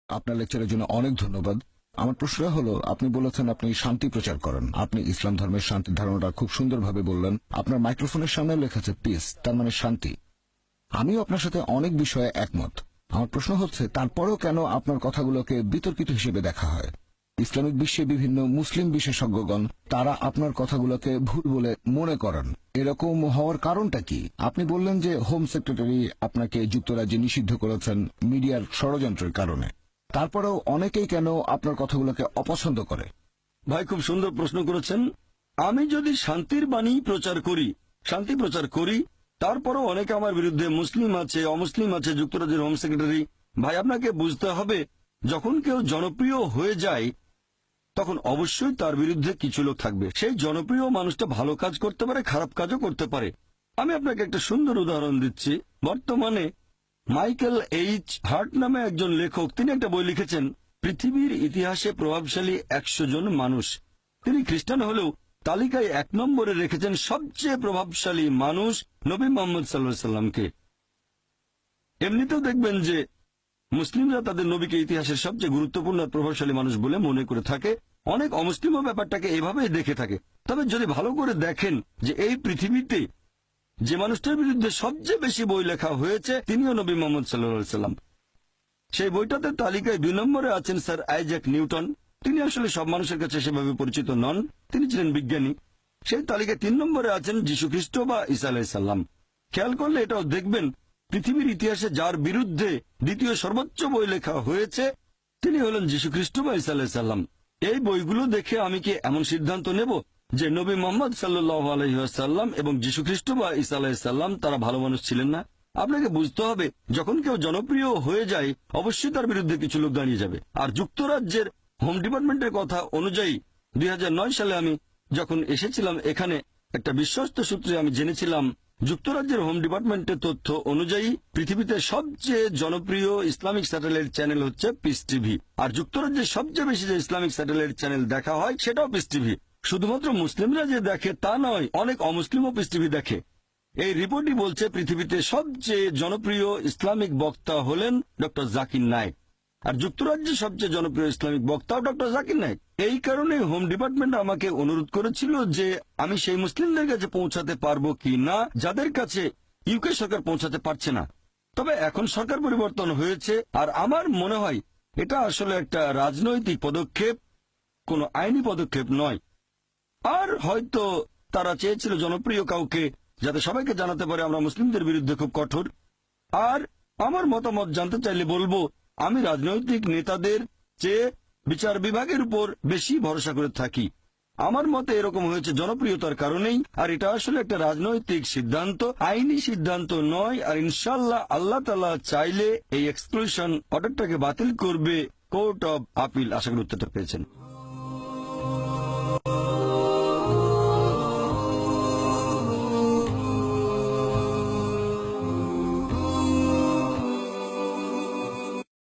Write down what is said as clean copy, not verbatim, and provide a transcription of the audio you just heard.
আপনার লেকচারের জন্য অনেক ধন্যবাদ। আমার প্রশ্ন হলো, আপনি বলেছেন আপনি শান্তি প্রচার করেন। আপনি ইসলাম ধর্মের শান্তির ধারণাটা খুব সুন্দরভাবে বললেন। আপনার মাইক্রোফোনের সামনে লেখা আছে পিস, তার মানে শান্তি। আমিও আপনার সাথে অনেক বিষয়ে একমত। আমার প্রশ্ন হচ্ছে, তারপরেও কেন আপনার কথাগুলোকে বিতর্কিত হিসেবে দেখা হয়? ইসলামিক বিশ্বে বিভিন্ন মুসলিম বিশেষজ্ঞগণ তারা আপনার কথাগুলোকে ভুল বলে মনে করেন। এরকম হওয়ার কারণটা কি? আপনি বললেন যে হোম সেক্রেটারি আপনাকে যুক্তরাজ্যে নিষিদ্ধ করেছেন মিডিয়ার ষড়যন্ত্রের কারণে। তারপরেও অনেকেই কেন আপনার কথাগুলোকে অপছন্দ করে? ভাই, খুব সুন্দর প্রশ্ন করেছেন। আমি যদি শান্তির বাণী প্রচার করি, শান্তি প্রচার করি, তারপরও অনেকে আমার বিরুদ্ধে, মুসলিম আছে, অমুসলিম আছে, যুক্তরাজ্যের হোম সেক্রেটারি। ভাই, আপনাকে বুঝতে হবে, যখন কেউ জনপ্রিয় হয়ে যায় তখন অবশ্যই তার বিরুদ্ধে কিছু লোক থাকবে। সেই জনপ্রিয় মানুষটা ভালো কাজ করতে পারে, খারাপ কাজও করতে পারে। আমি আপনাকে একটা সুন্দর উদাহরণ দিচ্ছি। বর্তমানে মাইকেল এইচ হার্ট নামে একজন লেখক, তিনি একটা বই লিখেছেন, পৃথিবীর ইতিহাসে প্রভাবশালী 100 জন মানুষ। তিনি খ্রিস্টান হলেও তালিকায় 1 নম্বরে রেখেছেন সবচেয়ে প্রভাবশালী মানুষ নবী মোহাম্মদ সাল্লাল্লাহু আলাইহি সাল্লামকে। এমনিতেও দেখবেন যে মুসলিমরা তাদের নবীকে ইতিহাসের সবচেয়ে গুরুত্বপূর্ণ আর প্রভাবশালী মানুষ বলে মনে করে থাকে। অনেক অমুসলিমও ব্যাপারটাকে এভাবেই দেখে থাকে। তবে যদি ভালো করে দেখেন যে এই পৃথিবীতে যে মানুষটার বিরুদ্ধে সবচেয়ে বেশি বই লেখা হয়েছে তিনিও নবী মোহাম্মদ সাল্লাল্লাহু আলাইহি সাল্লাম। সেই বইটাতে তালিকায় 2 নম্বরে আছেন স্যার আইজ্যাক নিউটন। তিনি আসলে সব মানুষের কাছে সেভাবে পরিচিত নন, তিনি ছিলেন বিজ্ঞানী। সেই তালিকায় 3 নম্বরে আছেন যীশু খ্রিস্ট বা ঈসা আলাইহিস সালাম। খেয়াল করলে এটাও দেখবেন, পৃথিবীর ইতিহাসে যার বিরুদ্ধে দ্বিতীয় সর্বোচ্চ বই লেখা হয়েছে তিনি হলেন যীশু খ্রিস্ট বা ঈসা আলাইহিস সালাম। এই বইগুলো দেখে আমি কি এমন সিদ্ধান্ত নেব যে নবী মোহাম্মদ সাল্লাল্লাহু আলাইহি ওয়াসাল্লাম এবং যীশু খ্রিস্ট বা ঈসা আলাইহিস সালাম তারা ভালো মানুষ ছিলেন না? আপনাকে বুঝতে হবে, যখন কেউ জনপ্রিয় হয়ে যায় অবশ্যই তার বিরুদ্ধে কিছু লোক দাঁড়িয়ে যাবে। আর যুক্তরাজ্যের হোম ডিপার্টমেন্টের কথা অনুযায়ী 2009 সালে আমি যখন এসেছিলাম এখানে, একটা বিশ্বস্ত সূত্রে আমি জেনেছিলাম যুক্তরাজ্যের হোম ডিপার্টমেন্টের তথ্য অনুযায়ী পৃথিবীতে সবচেয়ে জনপ্রিয় ইসলামিক স্যাটেলাইট চ্যানেল হচ্ছে পিস টিভি। আর যুক্তরাজ্যের সবচেয়ে বেশি যে ইসলামিক স্যাটেলাইট চ্যানেল দেখা হয় সেটাও পিস টিভি। শুধুমাত্র মুসলিমরা যে দেখে তা নয়, অনেক অমুসলিমও পিস টিভি দেখে। এই রিপোর্টই বলছে পৃথিবীতে সবচেয়ে জনপ্রিয় ইসলামিক বক্তা হলেন ডক্টর জাকির নায়েক। আর যুক্তরাজ্যের সবচেয়ে জনপ্রিয় ইসলামিক বক্তাও ডক্টর জাকির নায়েক। এই কারণে হোম ডিপার্টমেন্ট আমাকে অনুরোধ করেছিল যে আমি সেই মুসলিমদের কাছে পৌঁছাতে পারবো কি না যাদের কাছে ইউকে সরকার পৌঁছাতে পারছে না। তবে এখন সরকার পরিবর্তন হয়েছে আর আমার মনে হয় এটা আসলে একটা রাজনৈতিক পদক্ষেপ, কোনো আইনি পদক্ষেপ নয়। আর হয়তো তারা চেয়েছিল জনপ্রিয় কাউকে, যাতে সবাইকে জানাতে পারে আমরা মুসলিমদের বিরুদ্ধে খুব কঠোর। আর আমার মতামত জানতে চাইলে বলবো, আমি রাজনৈতিক নেতাদের চেয়ে বিচার বিভাগের উপর বেশি ভরসা করে থাকি। আমার মতে এরকম হয়েছে জনপ্রিয়তার কারণেই। আর এটা আসলে একটা রাজনৈতিক সিদ্ধান্ত, আইনি সিদ্ধান্ত নয়। আর ইনশাল্লাহ আল্লাহ তাআলা চাইলে এই এক্সক্লুশন অর্ডারটাকে বাতিল করবে কোর্ট অব আপিল। আশা করি উত্তরটা পেয়েছেন।